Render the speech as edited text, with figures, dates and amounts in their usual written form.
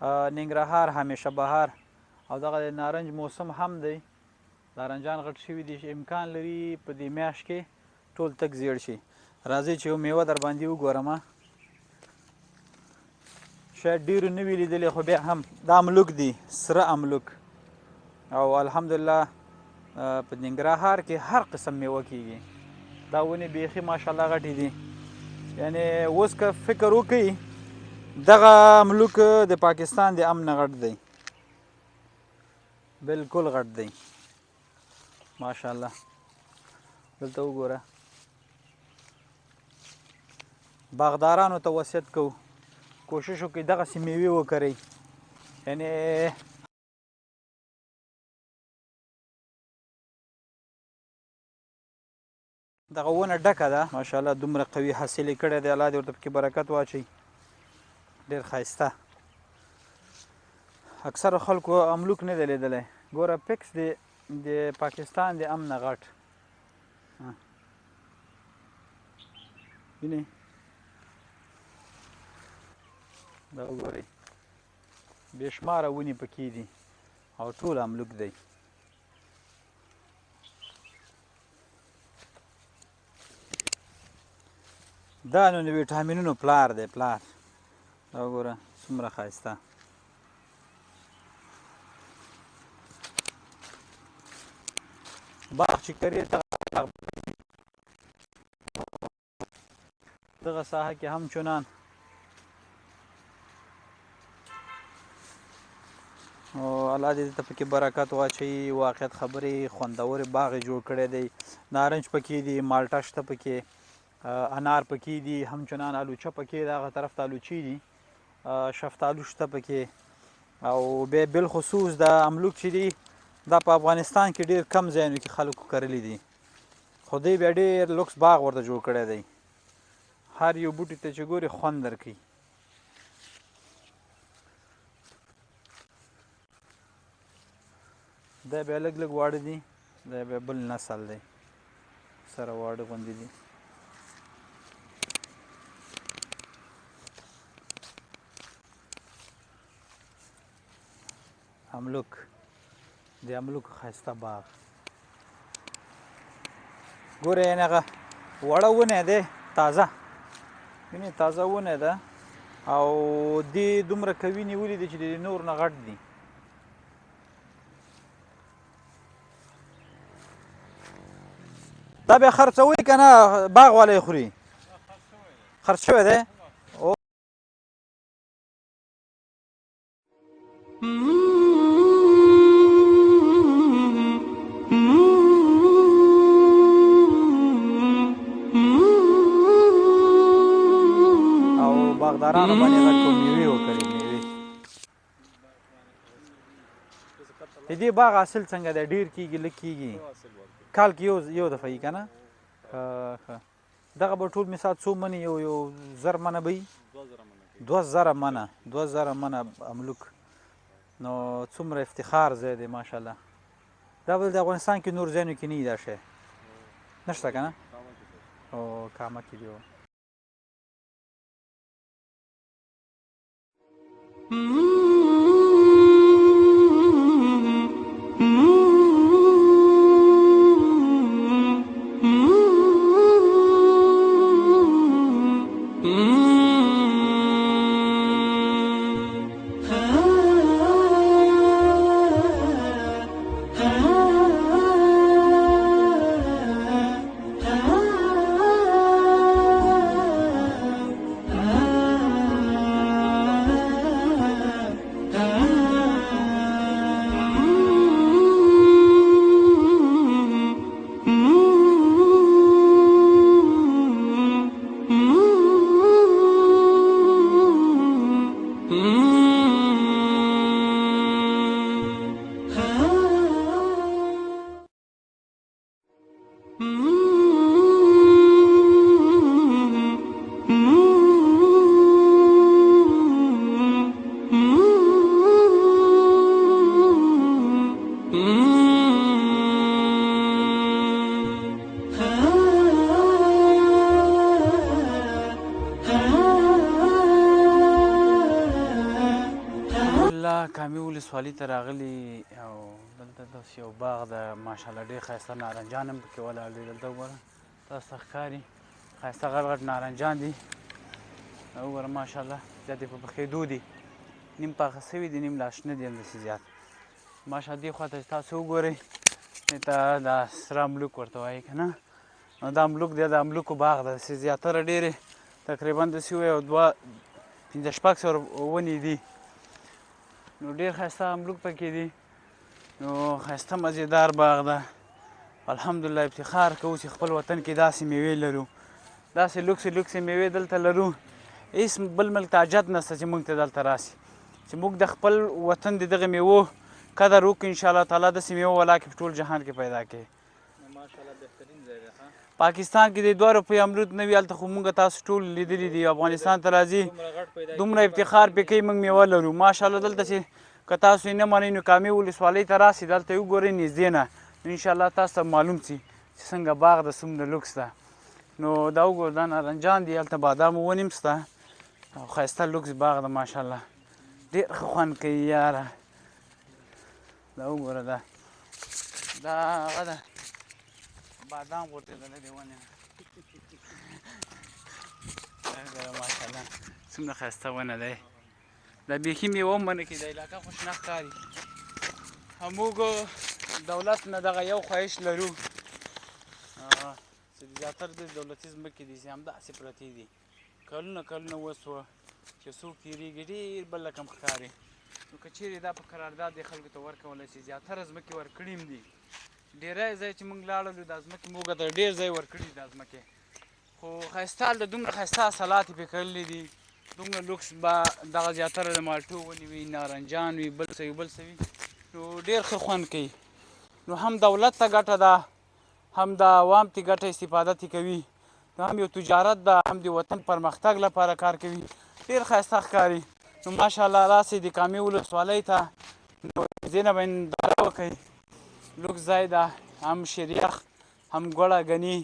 ننګرهار همیشه بهار او دغه د نارنج موسم هم دی. نارنجان غټ شوي دي چې امکان لري په دې میاشت کې ټول تک زیړ شي. راځئ چې یو میوه در باندې وګورم. شاید ډېرو نه وي لیدلې خو بیا هم دا املوک دي، سره املوک. او الحمدلله په ننګرهار کې هر قسم میوه کیږي. دا ونې بیخي ماشاءالله غټې دي. یعنې اوس که فکر وکړئ دغه املوک د پاکستان د امن نه غټ دی، بالکل غټ دی ماشاءالله. دلته وګوره، باغدارانو ته وصیت کوو کوشش وکړئ دغسې میوې وکرئ. یعنې دغه ونه ډکه ده ماشاءالله، دومره قوي حاصل یې کړی دی. الله دې ورته پکې برکت واچوي. ډېر ښایسته. اکثرو خلکو املوک نه دی لیدلی. ګوره پکس د پاکستان د امن نه غټ. وینئ دا وګورئ، بې شماره ونې پکې دي او ټول املوک دی. دا نو د ویټامینونو پلار دی، پلار. دا وګوره څومره ښایسته. باغ چې کرې دغه ساحه کې هم چنان او الله دې ته پکې برکت واچوي. واقعیت خبرې خوندورې باغ یې جوړ کړی دی. نارنج پکې دي، مالټه شته پکې، انار پکې دي، همچنان الوچه پکې ده، هغه طرف ته الوچې دي، شفتالو شته پکې. او بیا بالخصوص د املوک چې دي دا په افغانستان کې ډېر کم ځایونو کې خلکو کرلی دي، خو دوی بیا ډېر لوکس باغ ورته جوړ کړی دی. هر یو بوټي ته چې ګوري خوند درکوي. دا بیا لږ لږ واړه دي، دا بیا بل نسل دی، سره واړه غوندې دي. املوک، د املوک ښایسته باغ. ګوره یعنې هغه وړه ونه دی، تازه، وینې تازه ونه ده او دې دومره قوي نیولي دي چې د نور نه غټ دي. دا بیا خرڅوئ که نه باغ والا یې خوري؟ خرڅ شوی دی. او باغدارانو باندې غټ کو میوې وکړي. میوې د دې باغ حاصل څنګه دی؟ ډېر کېږي لږ کېږي؟ کال کې یو دفعه یي که نه؟ ښه. دغه به ټول مثال څو منې یو 1000 منه به وي؟ 2000 منه. 2000 منه املوک. نو څومره افتخار ځای دی ماشاءالله. دا بل د افغانستان کې نور ځایونو کې نه وي دا شی؟ نشته که نه؟ او کامه کې دی. الحمدلله کامې ولسوالۍ ته راغلي او دلته داسې یو باغ ده ماشاءالله ډېر ښایسته نارنجان هم پکې ولاړ دي دلته وګوره تاسو ته ښکاري ښایسته غټ غټ نارنجان دي وګوره ماشاءالله زیات یې په پخېدو دي نیم پاخه سوي دي نیم لا شنه دي همداسې زیات ماشاءالله دې خوا ته چې تاسو وګورئ دې ته دا سره املوک ورته وایي که نه نو دا املوک دی د املوکو باغ ده داسې زیاتره ډېرې تقریبا داسې ووایو 500-600 ونې دي نو ډېر ښایسته املوک پکې دي نو ښایسته مزېدار باغ ده الحمدلله افتخار کوو چې خپل وطن کې داسې میوې لرو داسې لوکسې میوې دلته لرو هېڅ بل ملک ته حاجت نشته چې موږ ته دلته راسي چې موږ د خپل وطن د دغه میوو قدر وکړو انشاءالله تعالی داسې میوه والله کې په ټول جهان کې پیدا کړي پاکستان کې د 2 روپۍ امرود نه وي هلته خو موږ تاسو ټول لیدلي دي افغانستان ته راځي دومره افتخار پې کوي موږ میوه لرو ماشاءالله دلته چې که تاسو یې نه منئ نو کامې ولسوالۍ ته راسئ دلته یې وګورئ نږدې نه انشاءالله تاسو ته معلوم شي چې څنګه باغ د څومره لوکس ده نو دا وګوره دا نارنجان دي هلته بادامو ونې هم شته او ښایسته لوکس باغ ده ماشاءالله ډېر ښه خوند کوي یاره دا وګوره دا هغه ده بادام غورځېدلی دی ونې نه ماشاءالله څومره ښایسته ونه دی دا بیخي میوه هم ونه کې د علاقه خو شنه ښکاري موږ دولت نه دغه یو خواهش لرو چې زیاتره د دولتي ځمکې دي چې همداسې پرتې دي کلونه وسوه چې څوک تېرېږي ډېر بل رقم ښکاري نو که چیرې دا په قرارداد دې خلکو ته ورکولی شي زیاتره ځمکې ورکړي هم دي ډېری ځای چې موږ لاړلو دا ځمکې موږ ته ډېر ځای ورکړي دا ځمکې خو ښایسته هلته دومره ښایسته حاصلات یې پرې کرلي دي دومره لوکس به دغه زیاتره د مالټو ونې وي نارنجان وي بل څه وي نو ډېر ښه خوند کوي نو هم دولت ته ګټه ده هم د عوام ترې ګټه استفاده ترې کوي نو هم یو تجارت ده هم د وطن پرمختګ لپاره کار کوي ډېر ښایسته ښکاري نو ماشاءالله راسئ د کامې ولسوالۍ ته نو دې نه به ننداره وکئ لوکس ځای ده هم شریخ هم ګوړه ګني